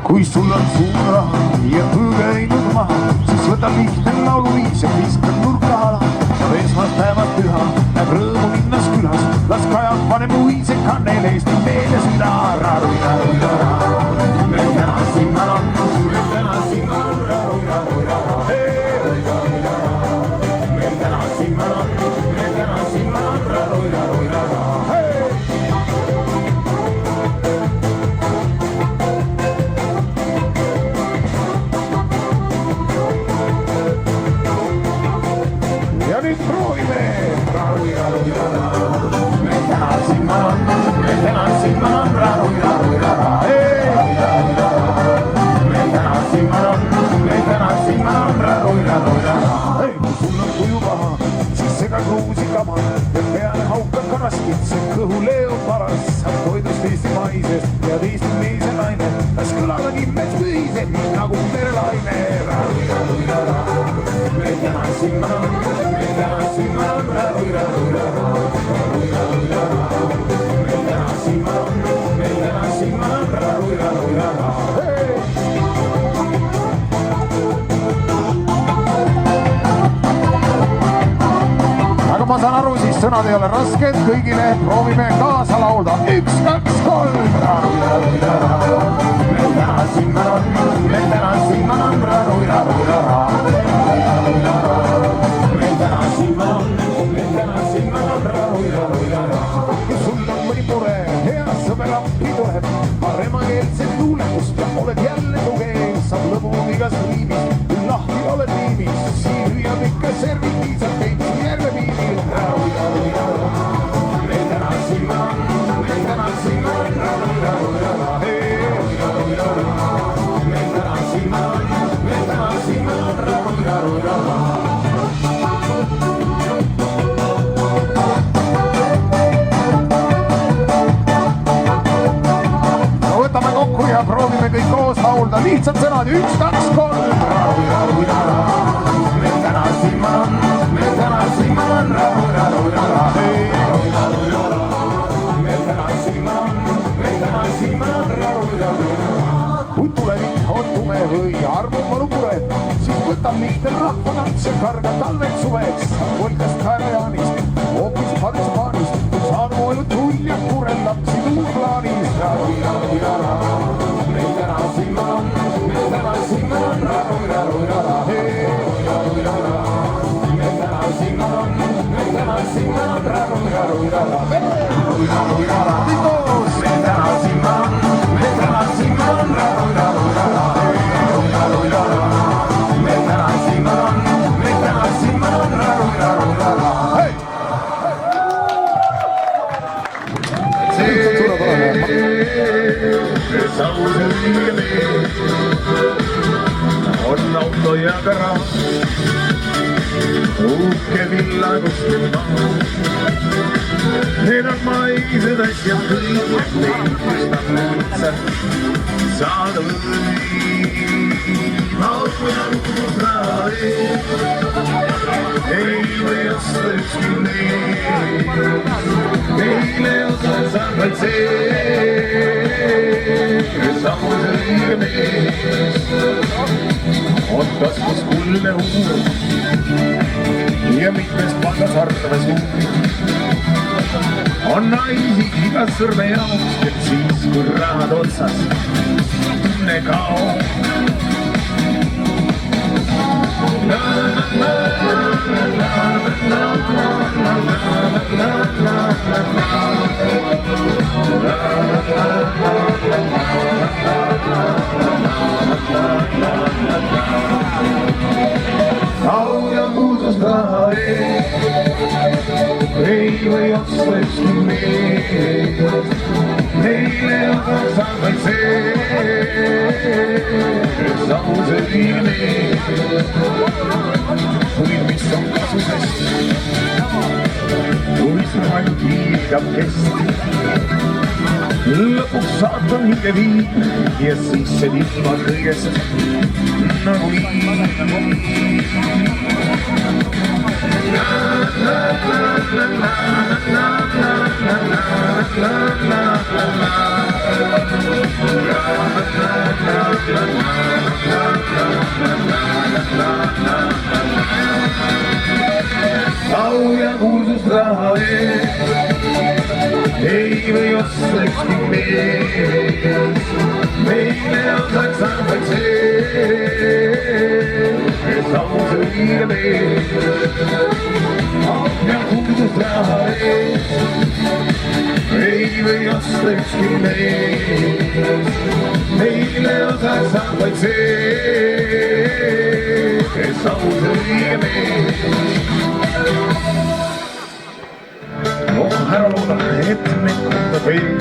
Kui sul on suur raha ja põgenud maha, siis võta lihtne lauluviis ja viska nurka ala. Esmaspäevad püha näeb rõõmu linnas külas, las Kajak paneb uise kannel Eesti meelde süda. Raruida, ruida, me täna sinna on, me täna sinna on, raruida, ruida, ruida, me täna sinna on, me täna sinna on, raruida, ruida, ja nüüd proovime. viibib nagu merelaine. Aga ma saan aru, siis sõnad ei ole rasked kõigile, proovime kaasa laulda. 1, 2, 3. Kui sul on mõni mure, hea sõber appi tuleb, paremakeelset luuletust ja oled jälle tugev, saab lõbu igas riimis, lahti oled liimis, siin hüüab ikka servitiisad teid järve piiril. Võtame kokku ja proovime kõik koos laulda. Lihtsad sõnad. 1, 2, 3. Kui tulevik on tume või armub valupured, siis võtab lihtne rahvanats ja karga talved suveks. Volkast kaerajaanist, hoopis padespaanist, saan moelu tull ja kurel lapsi tuur plaanis. On auto ja garaaž, uhke villagust maa. Need on maised asjad kõik, neid mõistab lihtsalt saada võima. Ei või osta ükski meile osas on vaid see, kes on õige mees. On taskus kuldne huur ja mitmes pangas arves huur. On naisi igas sõrme jaoks, et siis kui rahad otsas tunne kaob. Au ja kuulsust raha ei või osta ükski mees. Neile osaks on vaid see, kes aus õige mees. Kuid mis on kasu sest, kui sul ainult hiigab kest. Lõpuks saatan hinge viib ja siis see ilma kõigest nagu au ja kuulsust raha ei või osta ükski mees. Meile osaks on vaid see, kes aus õige mees. Au ja kuulsust raha ei või osta ükski mees. Meile osaks on vaid see, kes aus õige mees. Ära looda, et meid kunda veel.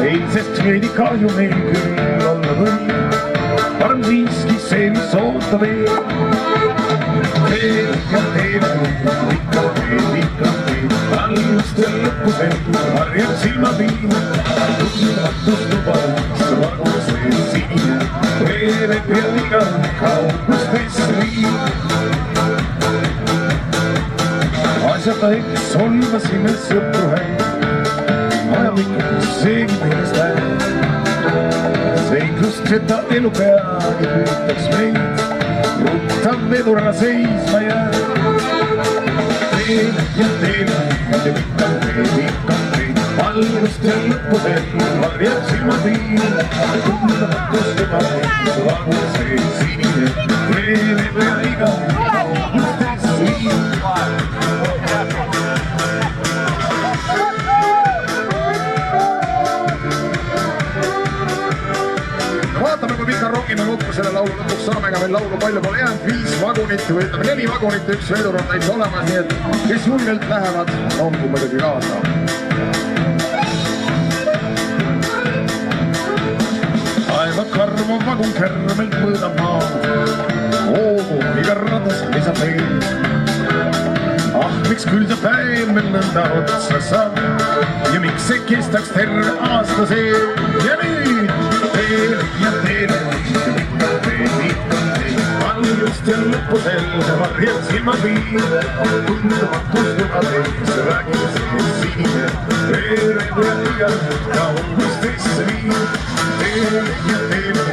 Ei, sest veidi kahju meil küll olla või. Parem siiski see, mis ootab veel. Veel ja teeb, ikka teeb. Tallustel lõpusel harjab silmapiim. Tundmatust lubad, vagus sinine, veere pealiga kaugustesse viib. Asjata eks solvasime sõpru häid, ajamikus seegi meelest läheb. Seiklust seda elu peagi püütaks meid, ruttav vedurana seisma jääb. Teele ja teele, ja vikkan teid, valgust ja lõppudel varjab silmad viin. Tundamatus tema meid, vagu see sinine, veere pealiga kaugustesse viib. Vaatame, kui pika rongime kokku selle laulu lõpuks saame, ega meil laulu palju pole jäänud, 5 vagunit või ütleme 4 vagunit, 1 vedur on täitsa olemas, nii et kes julgelt lähevad, ongi muidugi kaasa. Taeva karm on vagun kärmelt mõõdab maad, hoogu iga radas lisab veel. Ah, miks küll see päev meil nõnda otsa saab ja miks see kestaks terve aasta see ja nüüd teele ja teele, valgust ja lõppudel see varjab silmad viib. Tundamatus juba teise vägi see sinine, veere pealiga kaugustesse viib. Teele ja teele,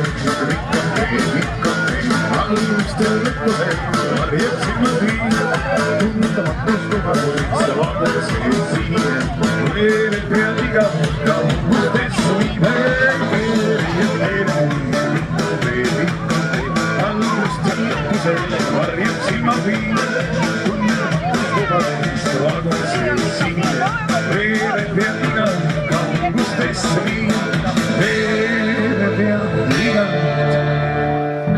valgust ja lõppudel see varjab silmad viib. Tundamatus juba teise vagu see sinine, veere pealiga kaugustesse viib. Varjab silmad viib, tundmatus lubab teist vagu see sinine, veere pealiga kaugustesse viib. Veere pealiga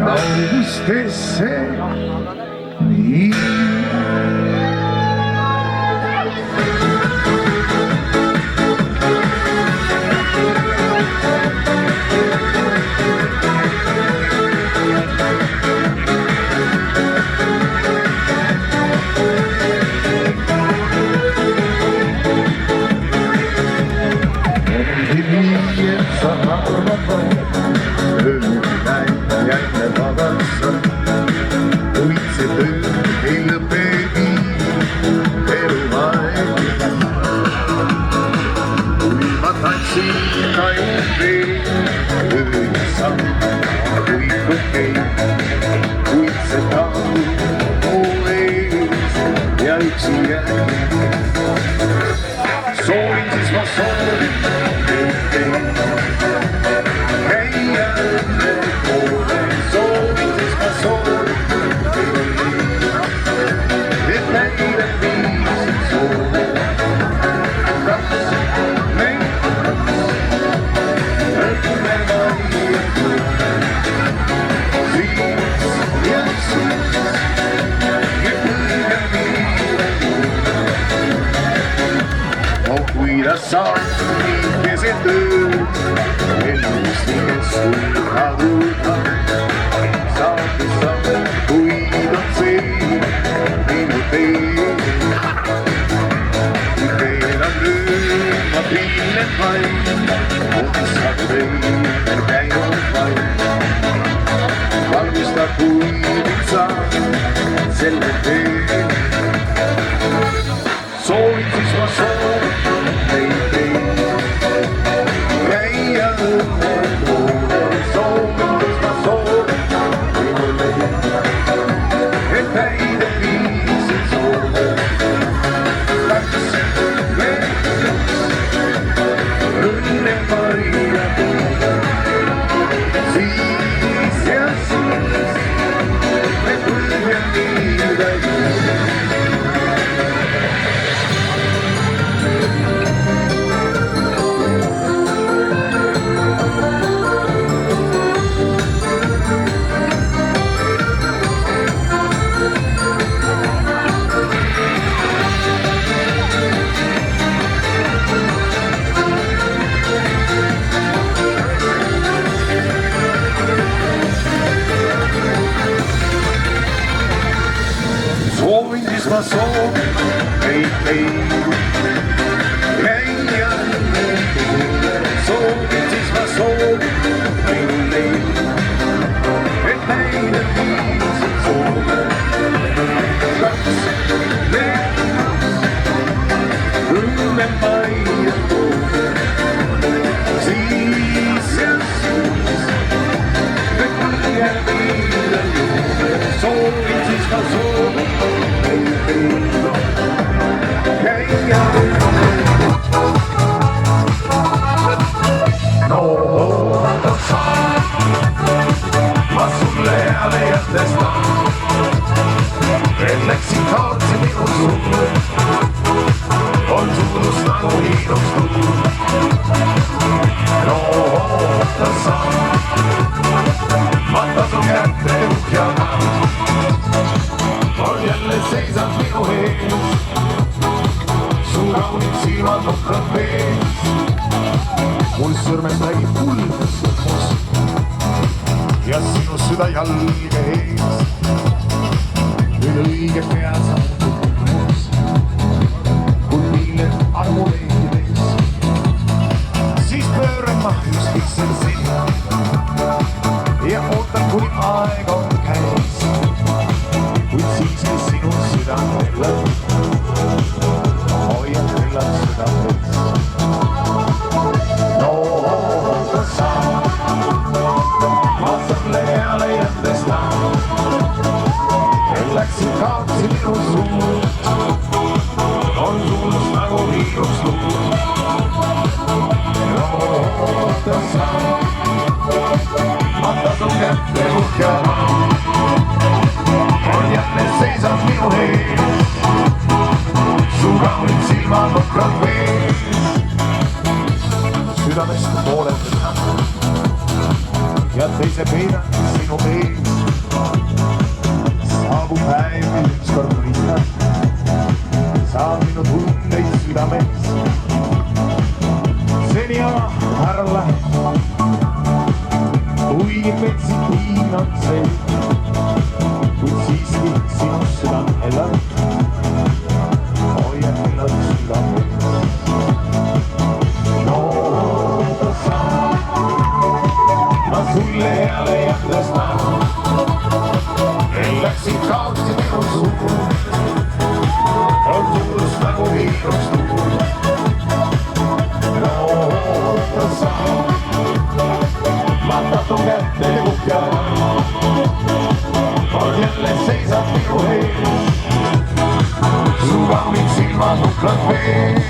kaugustesse viib. Kuid see töö ei lõpegi eluaeg. Kui ma tantsin kaitveed, öö ja samm, kui kõhkeid, kuid see talu muu ees ja üksi jääb. Soovin siis ma soovin kõhkeid. Cuida sangue que se te el destino sull adulta sabe sabe cuídanse minuté y te la bruma brilla en vai och sabe perché non vai valgusta cuidanza se le te soy mismo soy my soul, hey, hey, hey, yeah, so it is my soul, hey. püüda juurde, soovin siis ka soovin meile püüda käia. No oota sa, ma sulle heale jätestan, et läksin kaotsi minu sulle, on suudus nagu hiinuks tuul. No oota sa, ma tasun kätte uhjana, on jälle seisad minu ees, su kaunid silmad nukrad vees, mul sõrmes nägib kulmesõrmus ja sinu süda jalge ees. Nüüd õige pea saadud mõnus, kui milled armuleerides, siis pööran ma just lihtsalt sinna ja ootan, kuni aeg on käes. Kuid siiski sinu südamele hoian küllalt südames. No oota sa, ma sulle heale jätestan, läksin kaotsi minu suud, on suudus nagu hiinuks tuul. No oota sa, ma tasun kätte uhjana, on jälle seisad minu ees, su kaunid silmad nukrad vees. Südamest poole võtan ja teise peidan sinu ees. Saabub päev, mil ükskord mõistan, saab minu tundeid südames. Seni aga ära lähe, kuigi metsik liin on see, kuid siiski sinu südam elab, hoian küllalt südames. No oota sa, ma sulle heale jätestan, läksin kaotsi minu suur, on suudus nagu hiinuks tuul. No oota sa, ma tatun kätte uhjana, on jälle seisad minu ees, su kaunid silmad nukrad vees.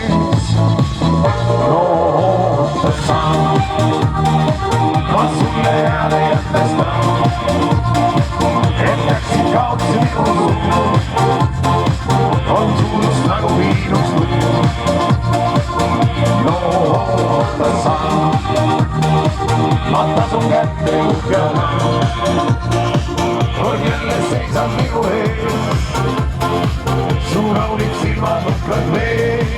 No oota sa, ma sulle heale jätestan, läksin kaotsi minu suur, on suudus nagu hiinuks tuul. No oota sa, ma tasun kätte uhjana, on jälle seisad minu ees, su kaunid silmad nukrad vees.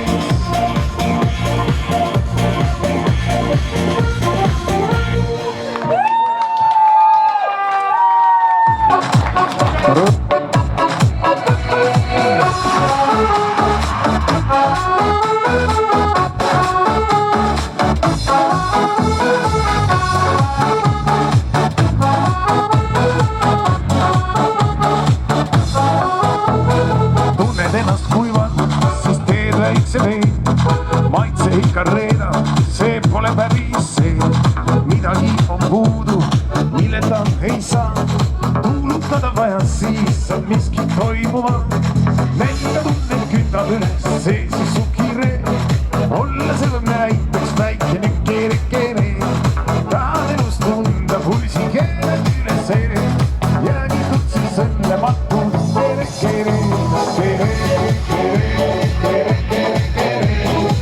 Tunned ennast kuivad, siis teed väikse vee, maitse ikka reeda, see pole päris see. Midagi on puudu, milleta ei saa kuulutada vaja, siis on miski toimuma. Nende tunned kütab üles, see siis su kiire, olla see näiteks väikene keere. Tahad elust tunda pulsi keeled üles ja kitud siis õnnematu keere.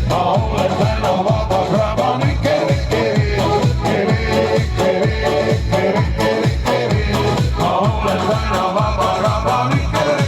Ma olen täna vaba krabani keere. Ma olen täna vaba krabani keere.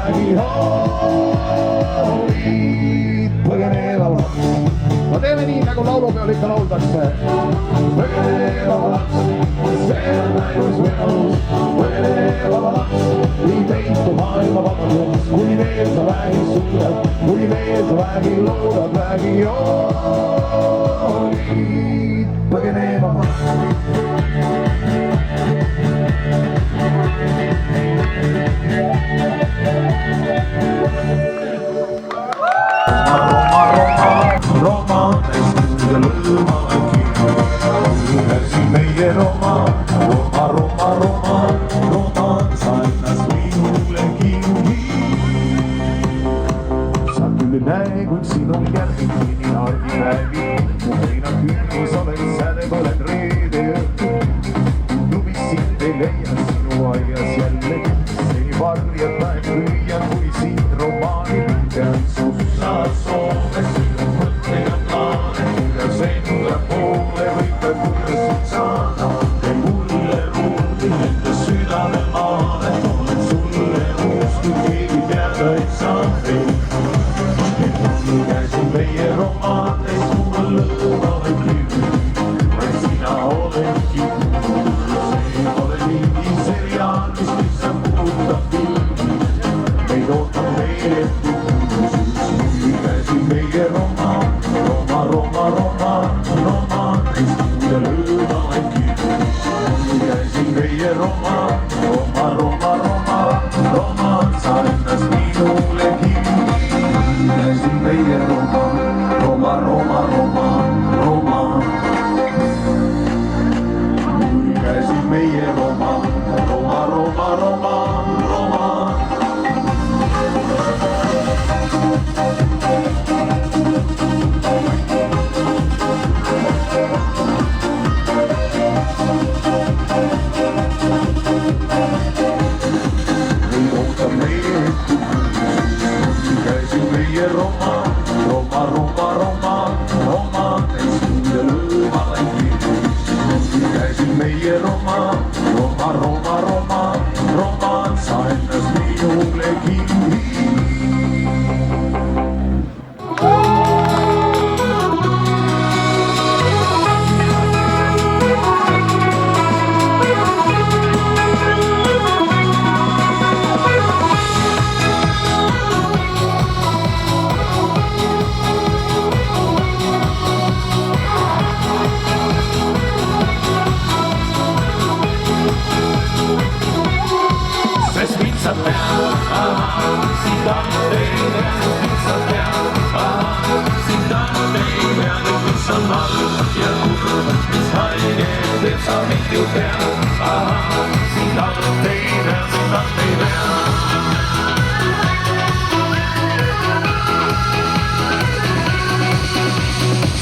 räägi hoolid põgeneva laps. No teeme nii, nagu laulupeol ikka lauldakse. Põgeneva laps, see on ainus võimalus. Põgeneva laps, nii peitu maailma vabadus. Kuni veel sa vägi suudad, kuni veel sa vägi loodad, vägi hoolid põgeneva laps. Kui sinul järgi kiini argi räägi, mu heina künnis olen säde põled reede õhtu. Klubis sind ei leia sinu aias jällegi, seni varjad päev lüüa, kui sind romaani pean sussa soove. Sinu mõttega plaane, kuidas enda poole võita, kuidas sind saada. Tee mulle ruumi enda südame maale, olen sulle uus, kui keegi teada ei saa teid. Käisin meie romaanis, mulle lõõma või küll, vaid sina oledki kuul. See pole mingi seriaal, mis lihtsalt puudutab filmi, meid ootab meeletu kuulsus. Käisin meie romaanis, mulle lõõma või küll. Käisin meie romaanis, sa ennast minule kinni. Käisin meie romaan. Käisin meie romaan. Ei oota meie käisin meie romaan, ei suuda lõõma vaid kirju. Käisin meie romaan, sa ennast minule kinni.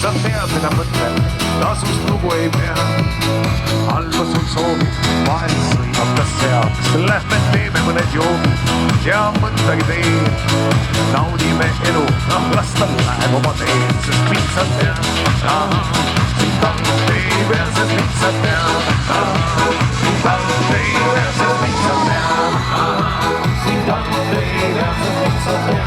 Sa tead, mida mõtlen, tasust lugu ei pea. Halba sul soovib, vahel sõimab ta seaks. Lähme teeme mõned joogid ja mõndagi teed. Naudime elu, las ta läheb oma teed, sest mind sa tead. Sind alt ei pea, sest mind sa tead. Sind alt ei pea, sest mind sa tead. Sind alt ei pea, sest mind sa tead.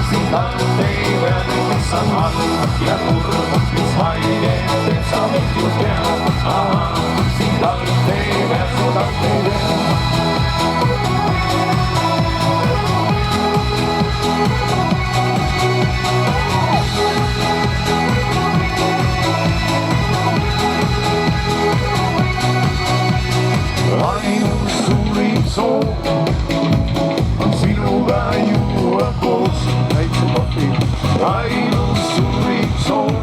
Sind alt ei pea, mis on halb ja kurb, mis haige, teeb sa mind ju tead. Sind alt ei pea, seda ei pea. Ainus suurim soov on sinuga juua koos. Ainus suurim soov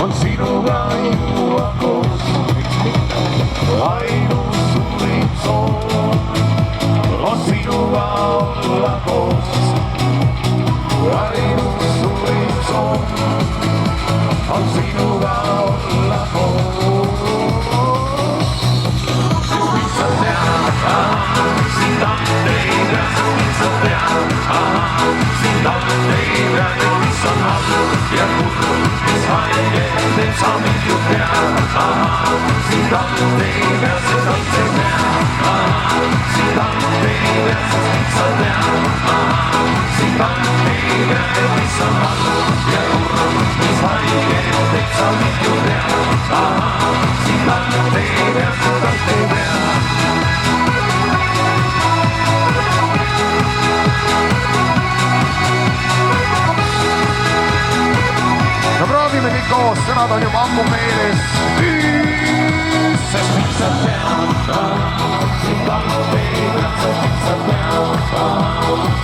on sinuga juua koos. Ainus suurim soov on sinuga olla koos. Ainus suurim soov on sinuga olla koos. Sind alt ei pea, sest mind sa tead. Sind alt ei pea, mis on halb ja kurb, mis haige, teeb sa mind ju tead. Sind alt ei pea, sest mind sa tead. Sind alt ei pea, sest no proovime kõik koos, sõnad on juba ammu meeles. Sest miks sa pead, sind talub ei pead, miks sa pead,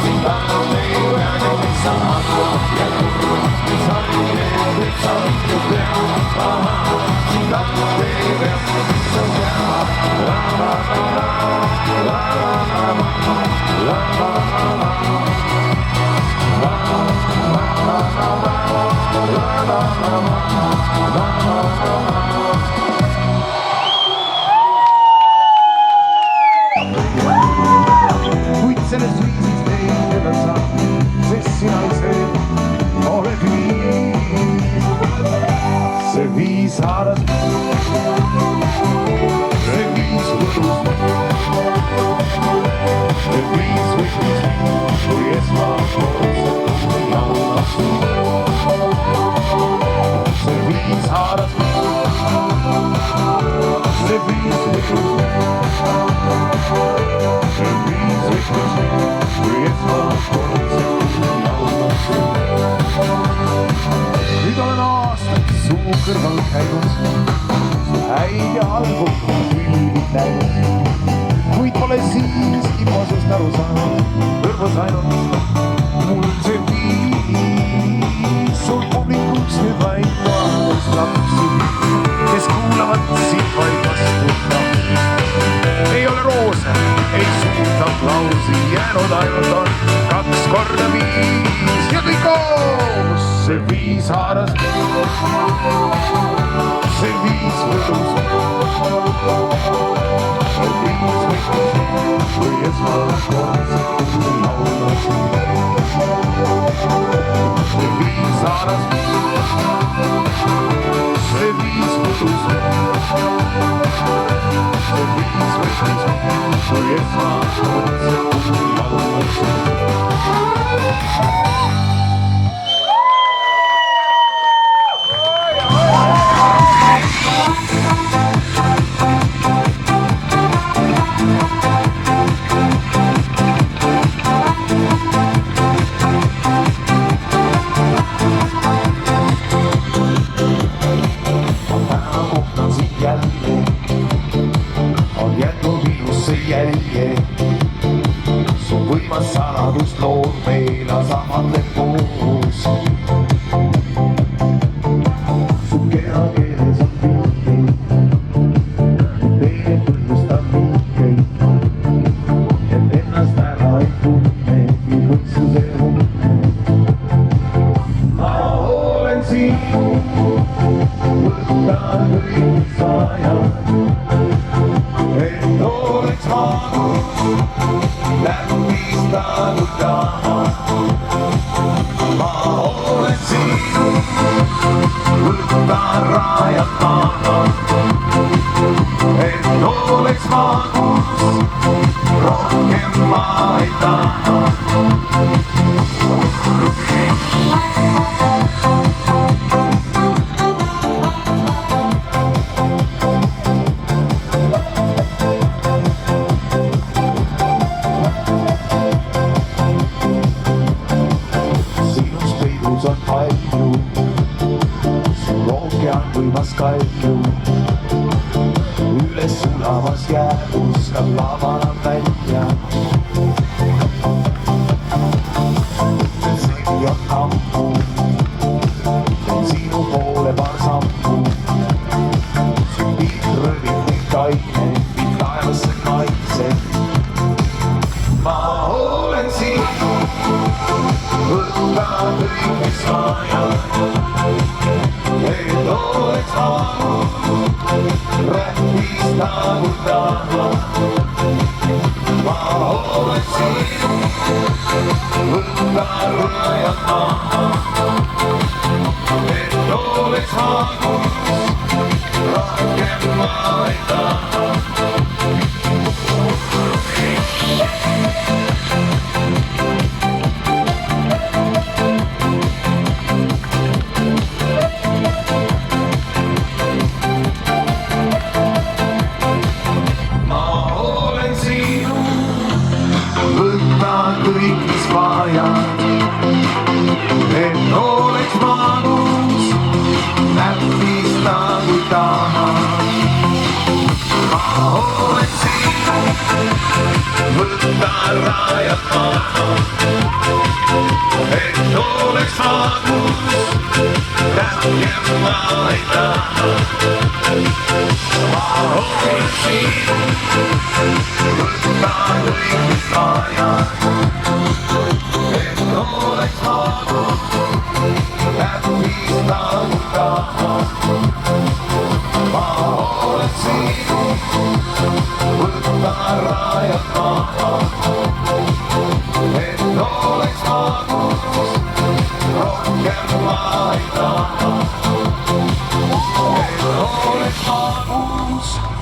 sind talub ei pead, miks sa hakkab ja kurb, mis oli need, kõik sa ikka pead, sind talub ei pead, miks sa pead, la la la la, la la la la, la la la la, la kuid selles viisis teile saab, sest sina ise oled viis. See viis haaras, see viis võlus, see viis võitis, kui esmakordselt laulas. See viis haaras, see viis võlus, see viis võitis, kui esmakordselt laulas. Nüüd olen aastaid suu kõrval käinud, su häid ja halbu külvid näinud, kuid pole siiski pasust aru saanud, kõrvas ainult mul see viis. Sul publikuks nüüd vaid noades lapsi, kes kuulavad sind vaid vastuta. Ei ole roose, ei suurt aplausi, jäänud ainult on 2 korda 5 ja kõik koos. See viis haaras, see viis võlus, see viis võitis, kui esmakordselt laulas. See viis haaras, see viis võlus, see viis võitis, kui esmakordselt laulas. Su võimas saladus lood meile samad lepus. Su kehakeeles on viiteid, teine põhjustab liikeid, et ennast ära ei tunne, kui võtsuse unne. Ma olen siin, võtan kõik sajad, et oleks maagus, läbistanud taha. Ma olen siin, võtan rajad maha, et oleks maagus, rohkem ma ei taha. On palju, sul ookean võimas kalju, üles sulavas jääbus ka lavanab välja. Sõi on ammu, sinu poole paar sammu, su pilt rõvib kõik kaine, mind taevasse kaitseb. Ma olen siin, võtan kõik, mis vajad, et oleks maagus, rähvistanud taha. Ma olen siin, võtan rajad maha, et oleks maagus, rohkem ma ei taha. maha. Ma olen siin, võta rajad maha, et oleks magus, tähjem ma ei taha. Ma olen siin, võta kõik rajad, et oleks magus, tähtis nagu taha. Ma olen siin, võta rajad maha, et oleks magus, rohkem ma ei taha. Et oleks magus.